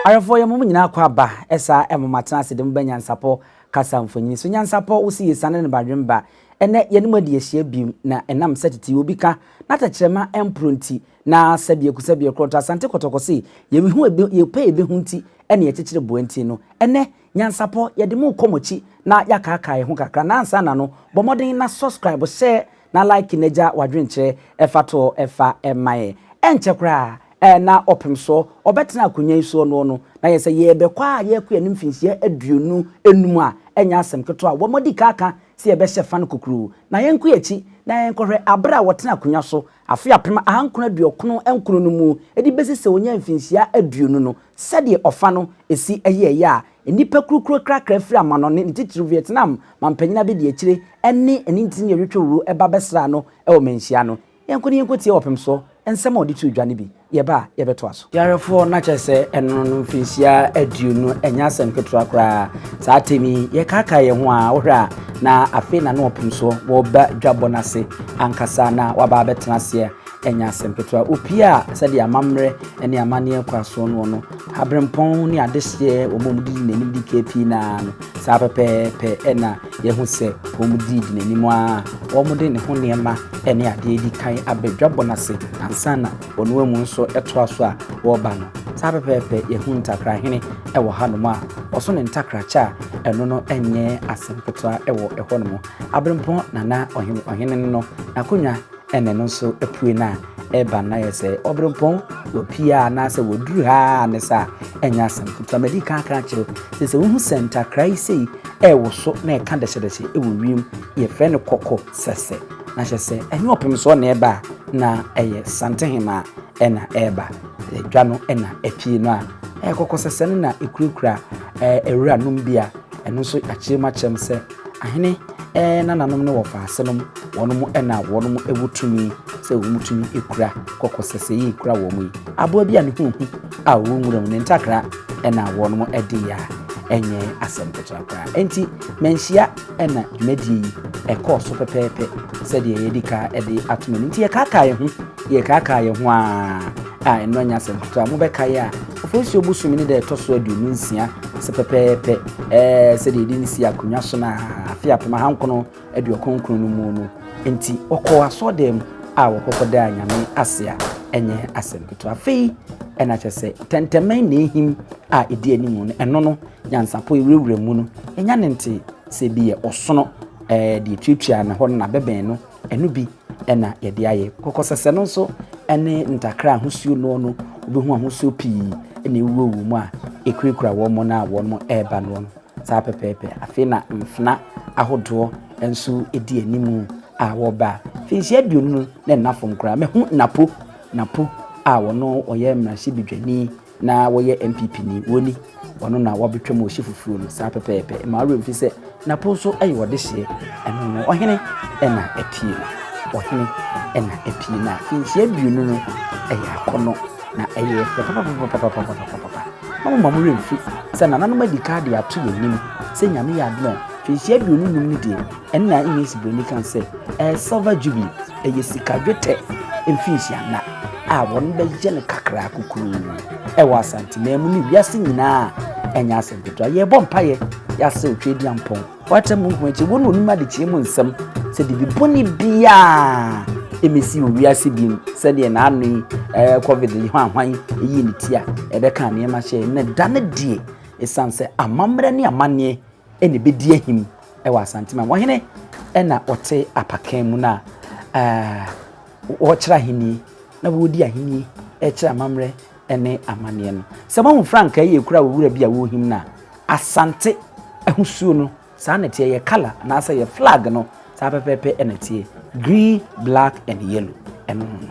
Arefo ye mum nyina kwa ba esa emmatena se dem NYANSAPO kasa mfonyini so NYANSAPO wo si sane ne badwemba ene ye nemu de ehia bim na enam setete obi ka na tachirema empronti na sabie krota asante kotokosi ye hu ye pe ebe hunti ene ye chichire boanti no ene NYANSAPO ye de mu komochi na yakaka ye hu kakra na ansa na no bomodin na subscribe share na like neja wadwenche efato efa emaye enche kra na opem so obetena akonya iso no na yese ye bekwa ye kwa nim finsia aduonu enum a enya asem keto a womodi kaka se ye be hye fan kokuru na yenku echi na yenkohwe abra wotena akonya so afi apem ahankona duokono enkoro no mu edi besi se onya finsia aduonu no sede ofa no esi eye a nipa kurukuru krakra firi amano ne titiri Vietnam mampanyina be de akire ene ntini yetwewuru eba besra no ewo menhia no yenko tie opem so ensem odi tu dwane bi yeba yebeto aso yarefo na chese eno finsia aduonu enya asem keto akra saa temi ye kaka ye ho a wohra na afi na no opem so wo ba dwabonase ankasa na waba betena se enya asem keto opia sede amamre ene amane kwaso no abrempon ni adehye omomudi nanim di KP na no saa pepe ena ye hu se omudi nanim a omode ne ho niema ene ade di kan abedwabonase ansana onwe mu nso eto aso a wo ba no saa pepe ye hu ntakra hene ewo hanom a oso ne ntakra cha eno no enye asem keto ewo ehonom abrempon nana ohene no akonya ene no so epue na eba na yese obrempon opia na se woduru ha ne sa enya asem keto medika aka kire se wo hu center cry sei ewo so na eka dehye ewo wiem ye fe ne kokko sese na hyese enye opem so na eba na eye Asantehene ena eba dwano ena epie no a kokko sese na ekurukura ewura numbia eno so achirema chem se ahene nananom ne wofa asenom wonom ena wonom ebutumi se womutumi ekura kokko sese yi kura womu yi abo bia ne hu a wonwuram ne ntakra ena wonom ediya enye asem keto akra enti menhia ena dwumadi ekoso pepepe se de yedika ede atumani nti ye kaka ye ho a eno nya asem keto mo beka ya ofosi obusumi ne de toso aduonu nsia se pepepe se de din si akonwa so na afia pema hankono aduokonkron no mu no enti okọ asodem a wokokoda anyame asia enye asem keto afei ena chese tentemen na ehim a edi animu no eno no NYANSAPO ewurewure mu no enya ne nte se bi ye osono de twetwa na ho na beben no eno bi ena ye de aye kokosese no so ene ntakra ahosuo no obehu ahosuo pii ene ewuwu mu a ekurikura wo mo na wo mo eba no saa pepepe afi na mfna ahodo enso edi animu a wo ba finsi aduonu na nafom kra mehu napo a wono oye mrahye bidwani na woye MPP ni woni wono na wabetwam ohyefufuo no saa pepepe ma remfi se napo so ayi wode hye eno ohene ena epie na finsi aduonu no akono na eye papa mama mo remfi se nananom adika de ato yenim se nyame ya adno finsi aduonu num ni de enna imesi broni kan se silver jubilee eyesikadwete emfinsi ana a won be jene kakra kokuru ewa Asante na mu ni wiase nyina enya asem keto ye bompaye ya se otwedi ampon watem hu echi wonu onima de chie mu nsem se de biboni bia emesi wiase bi se de na anu covid yi hwan yi ni tia ebeka na ma hye na dane die esanse amamre ne amane ene be die him ewa Asante ma wohene ena ote apakan mu na wo kira hini na wodi ahini kira amamre ene amane no se ma hu franka ye kura wura bia wo him na Asante ahusuo no saa na tie ye color na asa ye flag no saa pepepe ene tie green, black and yellow eno no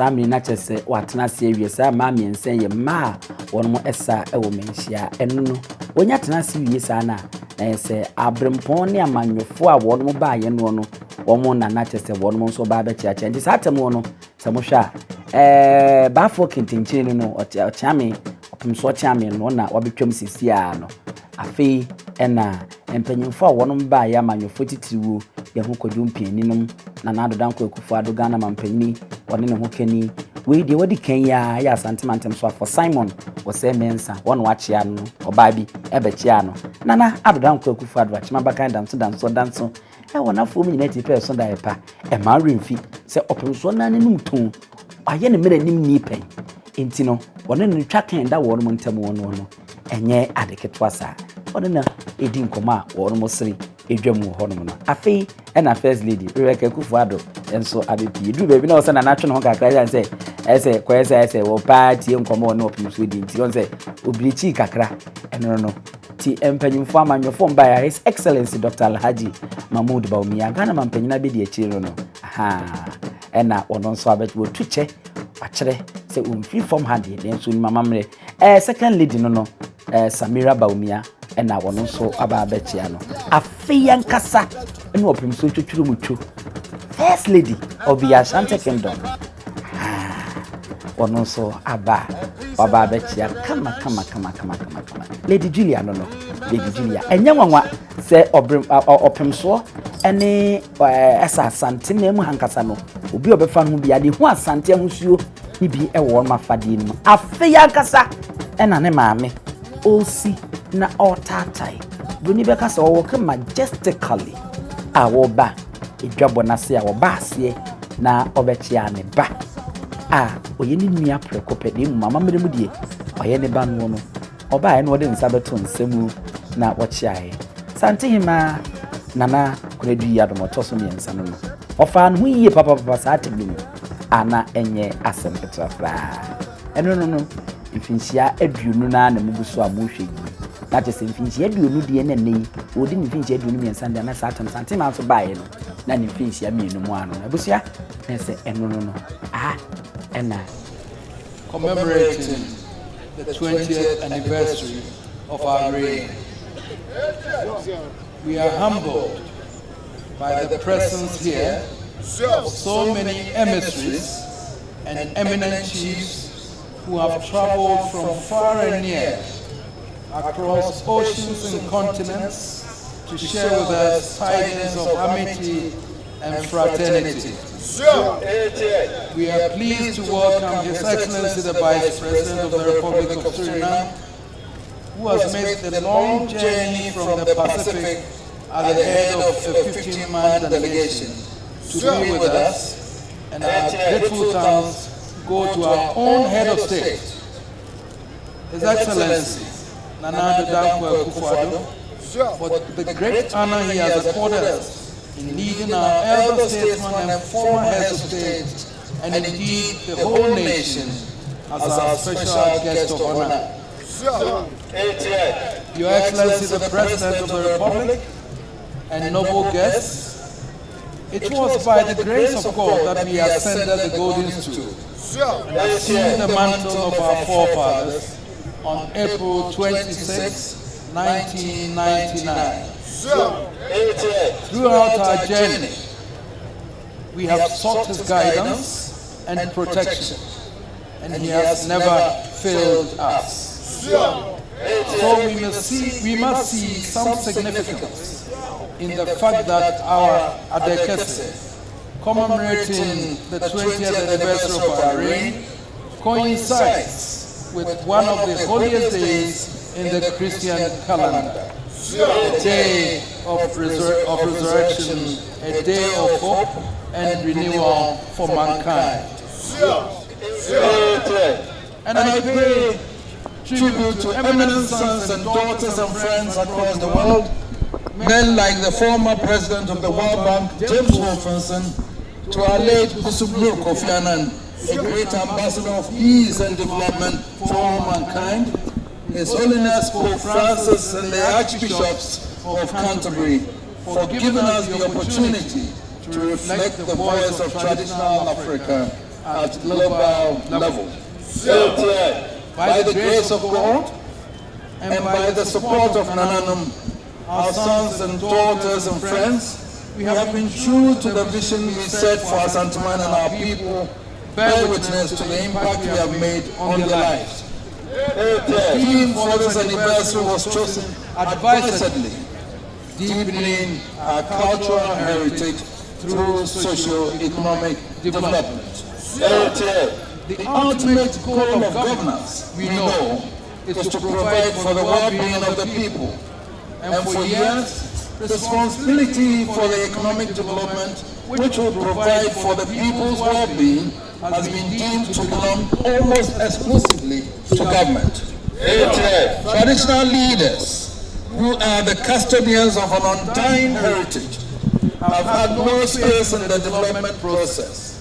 Sammy Natchez, what na serious, mammy and say, ma, one more essa, a woman, and no, when you're not serious, Anna, and say, Abram Pony, a man, your 4 one more buy and one more Natchez, one more so bad church, and this Atamono, Samosha, Baffo Kintin, or Chammy, or so charming, one what becomes Siano. A fee, and penny for one buy a man, your 42, your hook of Jumpianum, Nanado Danko Kufado Ghana man penny, or in a hookeny. We the what Kenya, ya sentimentum swap for Simon, was say mensa, one watchiano, or baby, Ebechiano. Nana, Abdanko Kufado, watch my back and dance. I want a 4 minute person diaper, a marine fee, say open so none in tune. I ain't a minute knee pain. Intino, one in the tracking that woman tell one. And ye adequate was a didn't come out almost 3 a drum hormone. A fee and a first lady, Rebecca Kufado, and so Abibirem. You do baby no son a natural honka and say, as a quasi, I say, well, party and come on up in Sweden. Tion say, Ublichi Kakra, and no. T. M. Penny Farm and your phone by His Excellency Dr. Alhaji Mahmoud Baumia, Ghana Penina be the children. Aha, and now one on Swabet will twitch. Actually, say, free from handy, then soon, my mammy. Second lady, no. Samira Baumia and I want also Ababetiano. A fee and cassa and open so to Chumuchu. First lady of the Asante Kingdom. One also Ababetia. Come. Lady Julia, no. Lady Julia. And young one say Oprim so any Asantehene Hankasano. Ubi obefan who be a who Asante who he be a warmer fadin. A fee and cassa and an mammy. Osei na otatai boni beka se wo ka majestically a wo ba edwabo na se a wo ba se na obechia ne ba oye ni nua prekopede mu mama mere mu die oye ne ba no oba e no de nsa beto nsemu na wo chiae Asantehene nana kuredu ya do motoso mi nsa no ofa no yiye papa sa atebim ana enye asem petrafra no Finchia eduonu na mubuso amuhwe na tese finchia eduonu de na nei odi ni finchia eduonu mi nsande na satam santim aso bae no na ni finchia mi enu mu ano abusia na se no ena commemorating the 20th anniversary of our reign. We are humbled by the presence here of so many emissaries and eminent chiefs who have traveled from far and near across oceans and continents to share with us tidings of amity and fraternity. We are pleased to welcome His Excellency the Vice President of the Republic of Suriname, who has made the long journey from the Pacific at the head of a 15-man delegation to be with us, and our grateful thanks go to our own head of state, His Excellency Nana Danko Kufado, for the great honor he has accorded us in leading our elder statesmen and former heads of state, and indeed the whole nation, as our special guest of honor. Your Excellency the President of the Republic and noble guests, it was by the grace of God that we ascended the golden stool, assumed the mantle of our forefathers on April 26, 1999. Throughout our journey, we have sought His guidance and protection, and He has never failed us. So we must see some significance in the fact that our adekese, commemorating the 20th anniversary of our reign, coincides with one of the holiest days in the Christian calendar, a day of resurrection, a day of hope and renewal for mankind. And I pay tribute to eminent sons and daughters and friends across the world, men like the former president of the World Bank, James Wolfenson, to our late Bishop Kofi Annan, a great ambassador of peace and development for all mankind, His Holiness Pope Francis and the Archbishops of Canterbury, for giving us the opportunity to reflect the voice of traditional Africa at global level. By the grace of God and by the support of Nananum, our sons and daughters and friends, we have been true to the vision we set for Asantehene and our people, bear witness to the impact we have made on their lives. The theme for this anniversary was chosen advisedly, deepening our cultural heritage through socio-economic development. The ultimate goal of governance, we know, is to provide for the well-being of the people. And for years, responsibility for the economic development, which will provide for the people's well-being, has been deemed to belong almost exclusively to government. Traditional leaders, who are the custodians of an undying heritage, have had no space in the development process.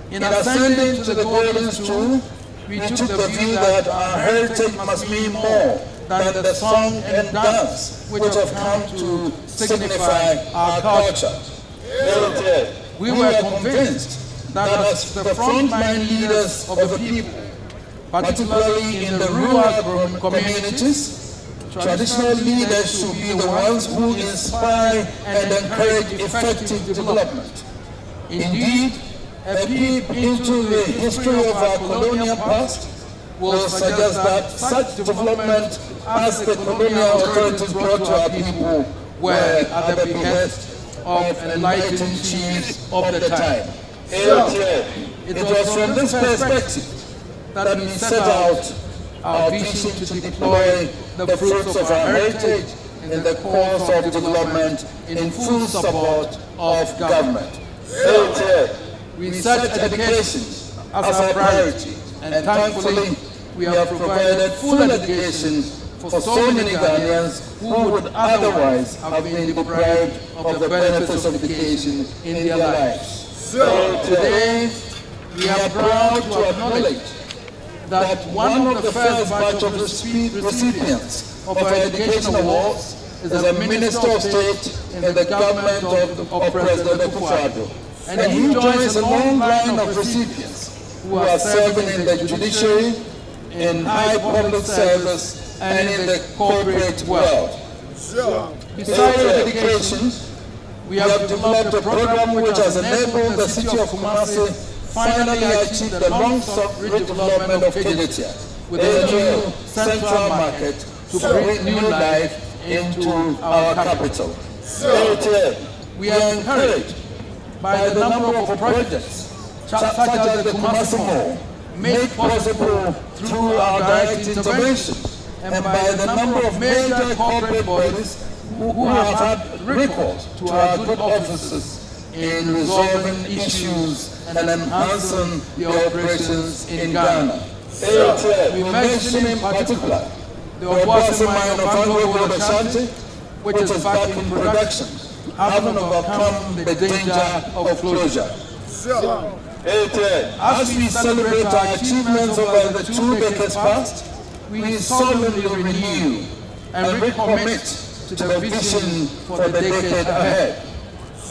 In ascending to the golden stool, we took the view that our heritage must mean more than the song and dance which have come to signify our culture. We were convinced that as the frontline leaders of the people, particularly in the rural communities, traditional leaders should be the ones who inspire and encourage effective development. Indeed, a peep into the history of our colonial past will suggest that such development as the colonial authorities brought to our people were at the behest of enlightened chiefs of the time. It was from this perspective that we set out our vision to deploy the fruits of our heritage in the course of development in full support of government. We set education as our priority, and thankfully we have provided full education for so many Ghanaians who would otherwise have been deprived of the benefits of education in their lives. So today we are proud to acknowledge that one of the first batch of recipients of our education awards is a Minister of State in the government of President Otumfuo. And he joins a long line of recipients who are serving in the judiciary, in high public service, and in the corporate world. Besides education, we have developed a program which has enabled the city of Kumasi finally achieve the long-sought redevelopment of Kejetia with a new central market to bring new life into our capital. We are encouraged by the number of projects such as the Kumasi Mall made possible through our direct intervention, and by the number of major corporate bodies who have had recourse to our good offices in resolving issues and enhancing the operations in Ghana. We mention in particular the Obuasi mine of Anglo-Gold Ashanti, which is back in production, having overcome the danger of closure. As we celebrate our achievements over the 2 decades past, we solemnly renew and recommit to the vision for the decade ahead.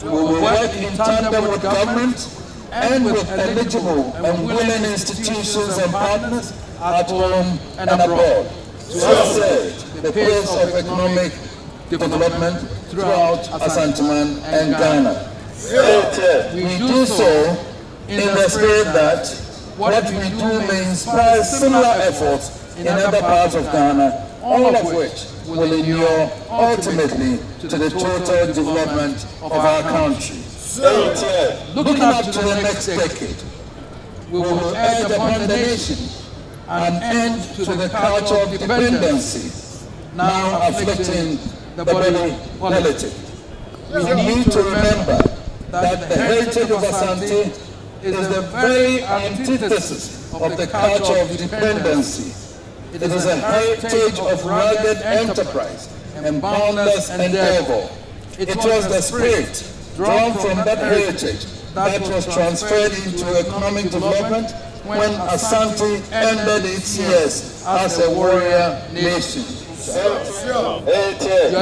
We will work in tandem with government and with eligible and willing institutions and partners at home and abroad to accelerate the pace of economic development throughout Asantehene and Ghana. We do so in the spirit that what we do may inspire similar efforts in other parts of Ghana, all of which will endure ultimately to the total development of our country. Looking up to the next decade, we will urge upon the nation an end to the culture of dependency now afflicting the body politic. We need to remember that the heritage of Asante is the very antithesis of the culture of dependency. It is a heritage of rugged enterprise and boundless endeavor. It was the spirit drawn from that heritage that was transferred into economic development when Asante ended its years as a warrior nation. Your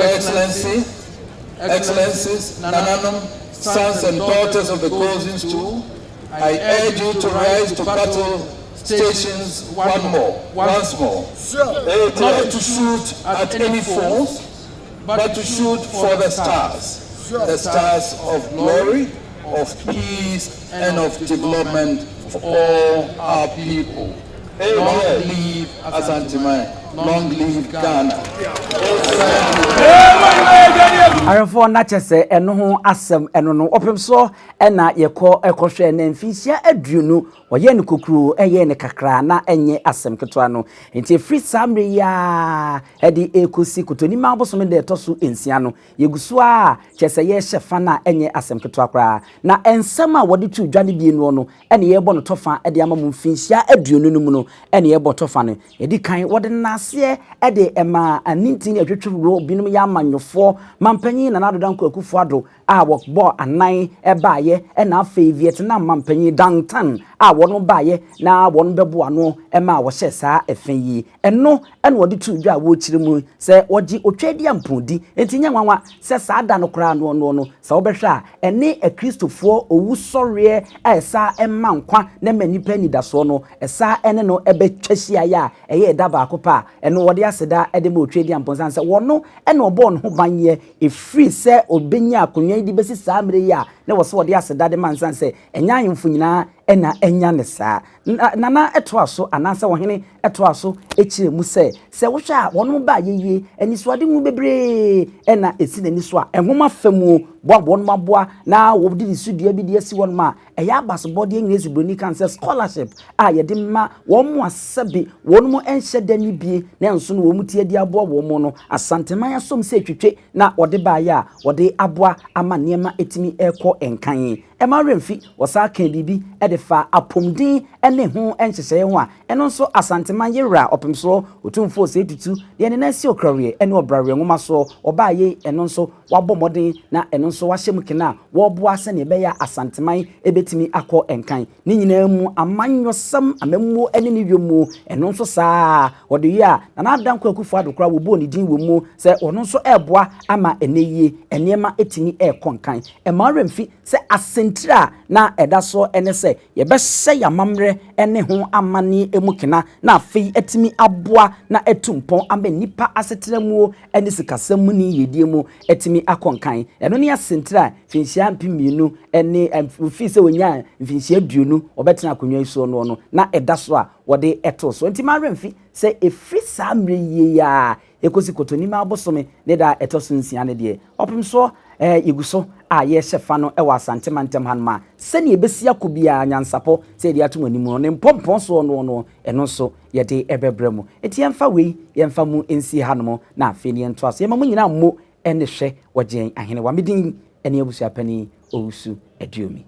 Excellency, Excellencies, Nananum, sons and daughters of the Golden Stool, I urge you to rise to battle stations once more. Not to shoot at any foes, but to shoot for the stars of glory, of peace, and of development for all our people. Long live Asantehene, long live Ghana. Arefo na chese eno ho asem eno no opem so na yekohwe na mfinsia aduonu oye ne kokuru eye ne kakra na enye asem ketwa no enti free samre ya edi ekosi kotoni ma boso de toso ensia no yegusu a chese ye hyefa na enye asem ketwa kra na ensem a wode tu dwane bi enu no ene ye bo no tofa ede ama mu mfinsia aduonu no mu no ene ye bo tofa no edi kan wode nase ede ema anintin atwetwuro binum ya amanyofo mampanyin na nadodanko akufo ado a wokbo anan ebaaye na afei Vietnam mampanyin dantan a wono baaye na wono bebo ano ema wo hye saa efen yi eno ene wode tu dwa wo kire mu se wogi otwadi ampodi entinya nwanwa se saa da no kra no sa wobehwe a ene a Kristofo owusore a esa ema nkwa na manipa ni daso no esa ene no ebetwahia ya eye da ba akopa ene wode aseda ede ma otwadi amponsan se wono ene obo no ho banye efree se obenya akonwa di besi saa mre ya na wo se wode aseda de mansan se enya ayemfo nyina ena enya ne saa nana etoaso anansa wo hene etoaso ekire mu se wohwa wono ba yeye enisoade mu bebre ena esi nani so a enhoma famu boabo no maboa na wo di sudua bi de esi wono ma eya basobode engresi broni kan se scholarship a ye de ma wo mu asabe wono mu enhye dani bie na enso no wo mu tie di aboa wo mu no Asantehene asom se twetwe na wode ba ya wode aboa ama niema etimi ekọ enkan ema remfi wosa kan bibi fa apomdin ene ho enhyehye ho a eno nso Asantehene yewra opemso Otumfuo Osei Tutu de ne nasi okrawe ene obrawe nwoma so obaaye eno nso wabọ modin na eno nso wahyem kena wo boa se ne be ya Asantehene ebetimi akọ enkan ni nyina mu amanyosam amammu ene ne wiemu eno nso saa wode yi a na adanko akufo adokra wo bo ne din wo mu se ono nso eboa ama eneyie enema etimi ekọ enkan ema remfi se asentira na edaso ene se yebese yamamre ene ho amani emukena na afei etimi aboa na etumpon amba nipa asetiramu ene sikasam ni yedie mu etimi akonkan eno ne asentira finhia mpimienu ene fi se wonya finhia duonu obetena akonwa iso no na edaso a wode eto so enti maremfi se efri samre ye ya ekosi kotoni ma abosome ne da etoso nsia ne de opemso yeguso a ye hyefa no ewa Asantehene hanma se ne ebesia kobia nyansapo se de atom animu ne mpompon so no eno so ye de ebebremu eti yemfa wei yemfa mu ensi hanom na afi ne ento aso yema mu nyina mo ene hwe wogen ahene wa medin ene abusua pani owusu aduomi